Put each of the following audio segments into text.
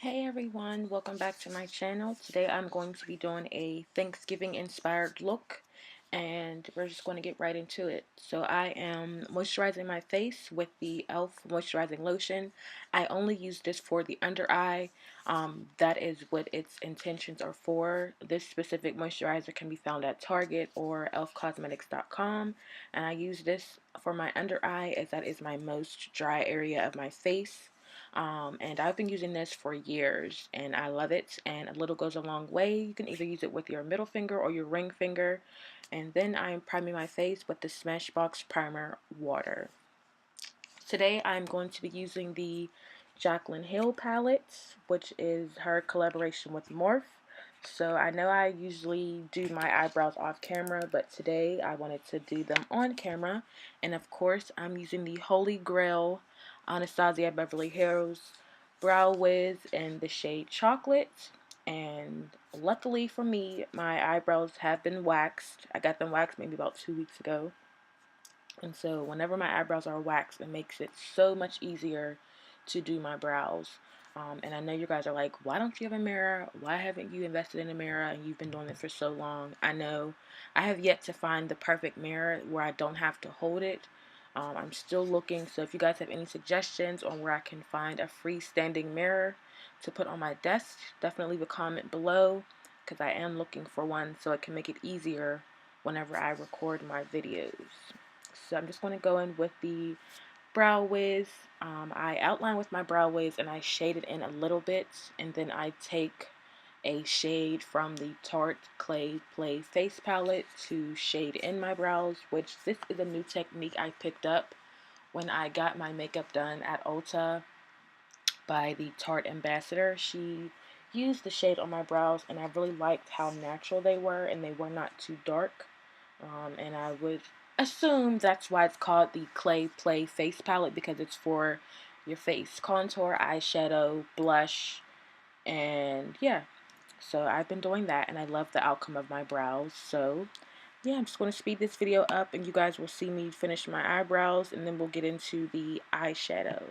Hey everyone, welcome back to my channel. Today I'm going to be doing a Thanksgiving inspired look and we're just going to get right into it. So I am moisturizing my face with the e.l.f. moisturizing lotion. I only use this for the under eye. That is what its intentions are for. This specific moisturizer can be found at Target or elfcosmetics.com, and I use this for my under eye as that is my most dry area of my face. And I've been using this for years and I love it, and a little goes a long way. You can either use it with your middle finger or your ring finger. And then I'm priming my face with the Smashbox Primer Water. Today I'm going to be using the Jaclyn Hill palette, which is her collaboration with Morphe. So I know I usually do my eyebrows off camera, but today I wanted to do them on camera. And of course I'm using the Holy Grail Anastasia Beverly Hills Brow Wiz in the shade Chocolate. And luckily for me, my eyebrows have been waxed. I got them waxed maybe about 2 weeks ago. And so whenever my eyebrows are waxed, it makes it so much easier to do my brows. And I know you guys are like, why don't you have a mirror? Why haven't you invested in a mirror and you've been doing it for so long? I know I have yet to find the perfect mirror where I don't have to hold it. I'm still looking, so if you guys have any suggestions on where I can find a freestanding mirror to put on my desk, definitely leave a comment below because I am looking for one so it can make it easier whenever I record my videos. So I'm just going to go in with the Brow Wiz. I outline with my Brow Wiz and I shade it in a little bit, and then I take a shade from the Tarte Clay Play Face palette to shade in my brows, which this is a new technique I picked up when I got my makeup done at Ulta by the Tarte ambassador. She used the shade on my brows and I really liked how natural they were and they were not too dark. And I would assume that's why it's called the Clay Play Face palette, because it's for your face contour, eyeshadow, blush, and yeah. So I've been doing that and I love the outcome of my brows. So yeah, I'm just going to speed this video up and you guys will see me finish my eyebrows and then we'll get into the eyeshadow.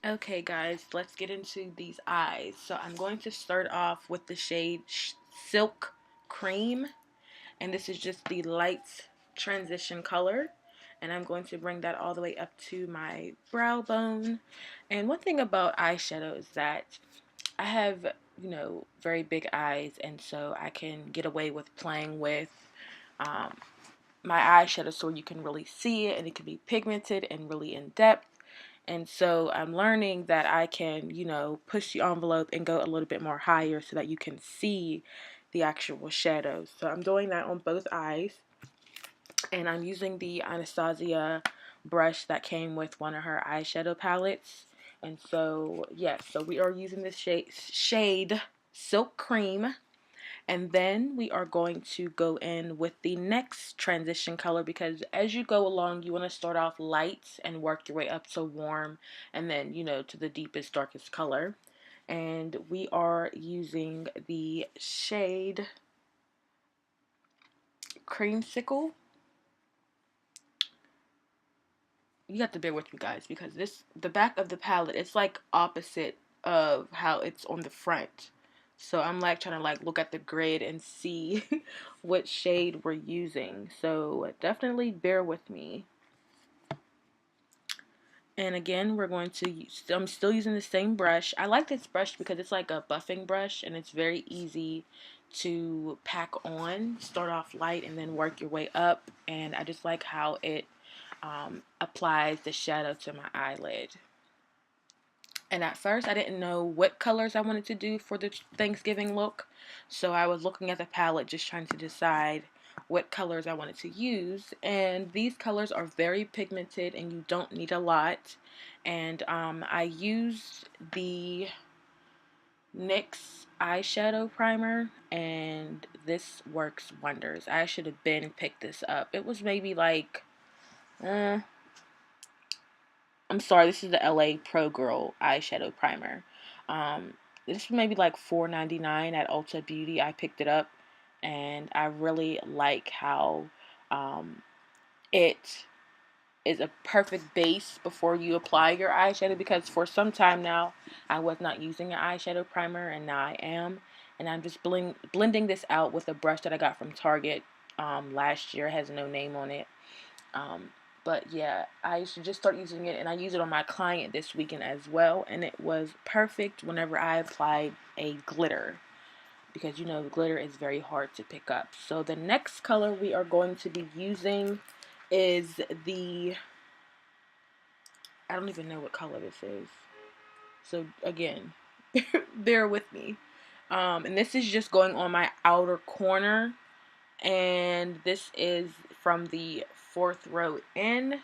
Okay guys, let's get into these eyes. So I'm going to start off with the shade Silk Cream, and this is just the light transition color, and I'm going to bring that all the way up to my brow bone. And one thing about eyeshadow is that I have, very big eyes, and so I can get away with playing with um, my eyeshadow so you can really see it and it can be pigmented and really in depth. And so I'm learning that I can, push the envelope and go a little bit more higher so that you can see the actual shadows. So I'm doing that on both eyes. And I'm using the Anastasia brush that came with one of her eyeshadow palettes. And so, yes, so we are using this shade Silk Cream. And then we are going to go in with the next transition color, because as you go along, you want to start off light and work your way up to warm, and then, you know, to the deepest, darkest color. And we are using the shade Creamscicle. You have to bear with me, guys, because the back of the palette, it's like opposite of how it's on the front. So I'm like trying to like look at the grid and see what shade we're using. So definitely bear with me. And again, we're going to use, I'm still using the same brush. I like this brush because it's like a buffing brush and it's very easy to pack on. Start off light and then work your way up. And I just like how it applies the shadow to my eyelid. And at first, I didn't know what colors I wanted to do for the Thanksgiving look. So I was looking at the palette just trying to decide what colors I wanted to use. And these colors are very pigmented and you don't need a lot. And I used the NYX eyeshadow primer, and this works wonders. I should have been picked this up. It was maybe like, I'm sorry, this is the LA Pro Girl eyeshadow primer. This was maybe like $4.99 at Ulta Beauty. I picked it up, and I really like how it is a perfect base before you apply your eyeshadow, because for some time now I was not using an eyeshadow primer, and now I am. And I'm just blending this out with a brush that I got from Target last year. It has no name on it. Um, but yeah, I should just start using it, and I use it on my client this weekend as well, and it was perfect whenever I applied a glitter, because you know glitter is very hard to pick up. So the next color we are going to be using is the, I don't even know what color this is. So again, bear with me. And this is just going on my outer corner, and this is from the fourth row in.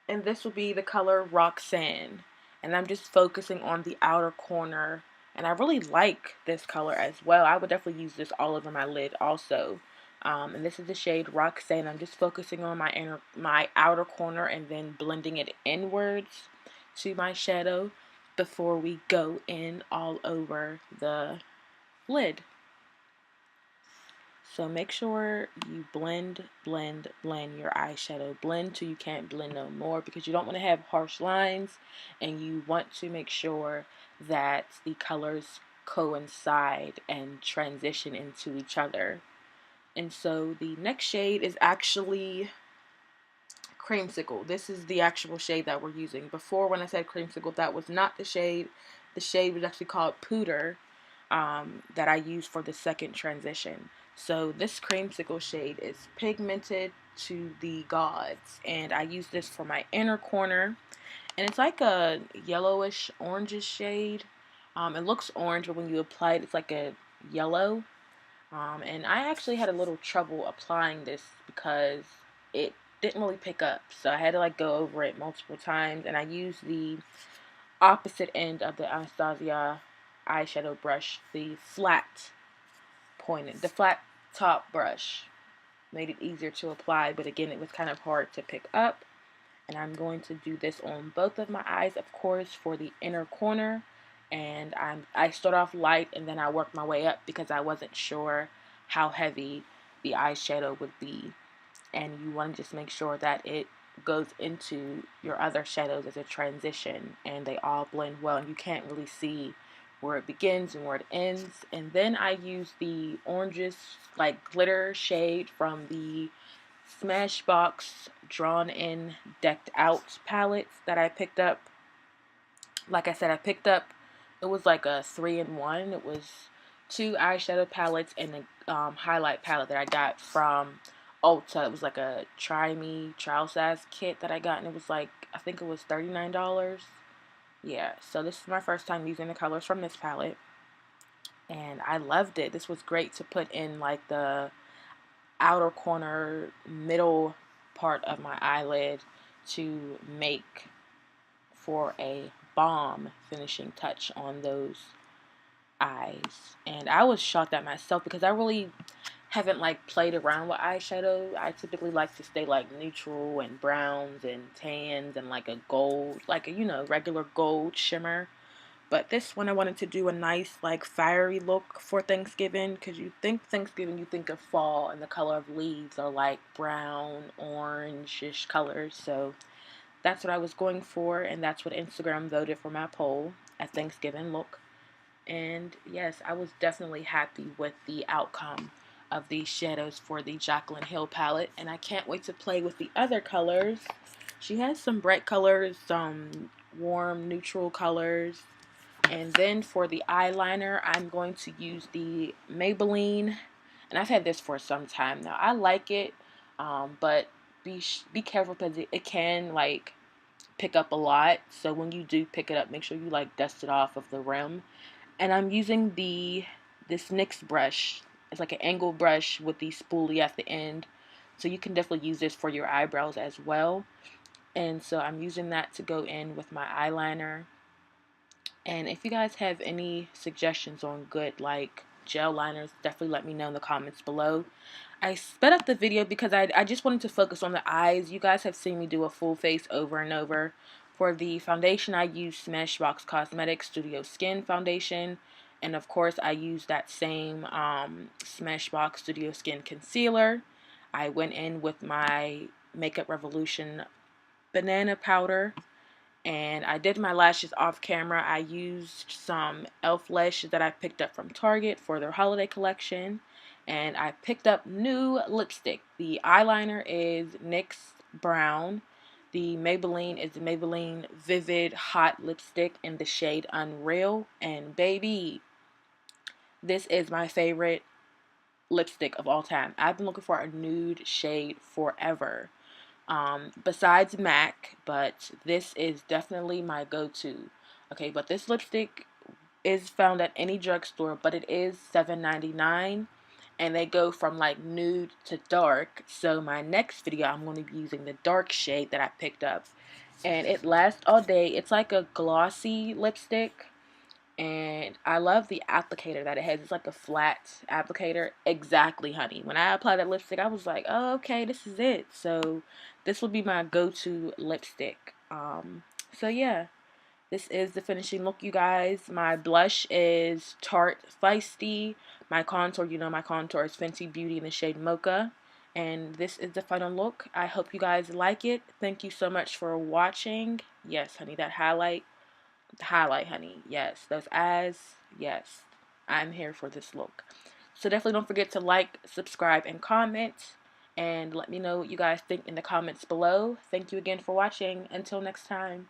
And this will be the color Roxanne, and I'm just focusing on the outer corner, and I really like this color as well. I would definitely use this all over my lid also. And this is the shade Roxanne. I'm just focusing on my outer corner and then blending it inwards to my shadow before we go in all over the lid. So make sure you blend, blend, blend your eyeshadow. Blend till you can't blend no more, because you don't want to have harsh lines, and you want to make sure that the colors coincide and transition into each other. And so the next shade is actually Creamscicle. This is the actual shade that we're using. Before, when I said Creamscicle, that was not the shade. The shade was actually called Puder, that I used for the second transition. So this Creamscicle shade is pigmented to the gods, and I use this for my inner corner, and it's like a yellowish orangish shade. It looks orange, but when you apply it, it's like a yellow. And I actually had a little trouble applying this because it didn't really pick up, so I had to like go over it multiple times, and I used the opposite end of the Anastasia eyeshadow brush, the flat top brush. Made it easier to apply, but again, it was kind of hard to pick up. And I'm going to do this on both of my eyes, of course, for the inner corner. And I start off light, and then I work my way up, because I wasn't sure how heavy the eyeshadow would be. And you want to just make sure that it goes into your other shadows as a transition, and they all blend well, and you can't really see where it begins and where it ends. And then I use the oranges, like glitter shade from the Smashbox Drawn In Decked Out palette that I picked up. Like I said, I picked up, it was like a 3-in-1. It was 2 eyeshadow palettes and a highlight palette that I got from Ulta. It was like a try me trial size kit that I got, and it was like, I think it was $39. Yeah, so this is my first time using the colors from this palette, and I loved it. This was great to put in like the outer corner, middle part of my eyelid to make for a bomb finishing touch on those eyes. And I was shocked at myself because I really haven't like played around with eyeshadow. I typically like to stay like neutral and browns and tans and like a gold, like a, you know, regular gold shimmer. But this one I wanted to do a nice like fiery look for Thanksgiving, because you think Thanksgiving, you think of fall, and the color of leaves are like brown, orange-ish colors. So that's what I was going for, and that's what Instagram voted for my poll, a Thanksgiving look. And yes, I was definitely happy with the outcome of these shadows for the Jaclyn Hill palette, and I can't wait to play with the other colors. She has some bright colors, some warm neutral colors, and then for the eyeliner, I'm going to use the Maybelline, and I've had this for some time now. I like it, but be careful because it can like pick up a lot. So when you do pick it up, make sure you like dust it off of the rim. And I'm using this NYX brush. It's like an angle brush with the spoolie at the end. So you can definitely use this for your eyebrows as well. And so I'm using that to go in with my eyeliner. And if you guys have any suggestions on good like gel liners, definitely let me know in the comments below. I sped up the video because I just wanted to focus on the eyes. You guys have seen me do a full face over and over. For the foundation, I use Smashbox Cosmetics Studio Skin Foundation. And of course, I use that same Smashbox Studio Skin Concealer. I went in with my Makeup Revolution banana powder. And I did my lashes off camera. I used some e.l.f. lashes that I picked up from Target for their holiday collection. And I picked up new lipstick. The eyeliner is NYX Brown. The Maybelline is the Maybelline Vivid Hot Lipstick in the shade Unreal. And baby, this is my favorite lipstick of all time. I've been looking for a nude shade forever. Besides MAC, but this is definitely my go-to. Okay, but this lipstick is found at any drugstore, but it is $7.99, and they go from like nude to dark. So my next video, I'm going to be using the dark shade that I picked up, and it lasts all day. It's like a glossy lipstick, and I love the applicator that it has. It's like a flat applicator. Exactly, honey. When I applied that lipstick, I was like, oh, okay, this is it. So this will be my go-to lipstick. So yeah, this is the finishing look, you guys. My blush is Tarte Feisty. My contour, you know my contour is Fenty Beauty in the shade Mocha. And this is the final look. I hope you guys like it. Thank you so much for watching. Yes, honey, that highlight, honey. Yes, those eyes. Yes, I'm here for this look. So definitely don't forget to like, subscribe, and comment. And let me know what you guys think in the comments below. Thank you again for watching. Until next time.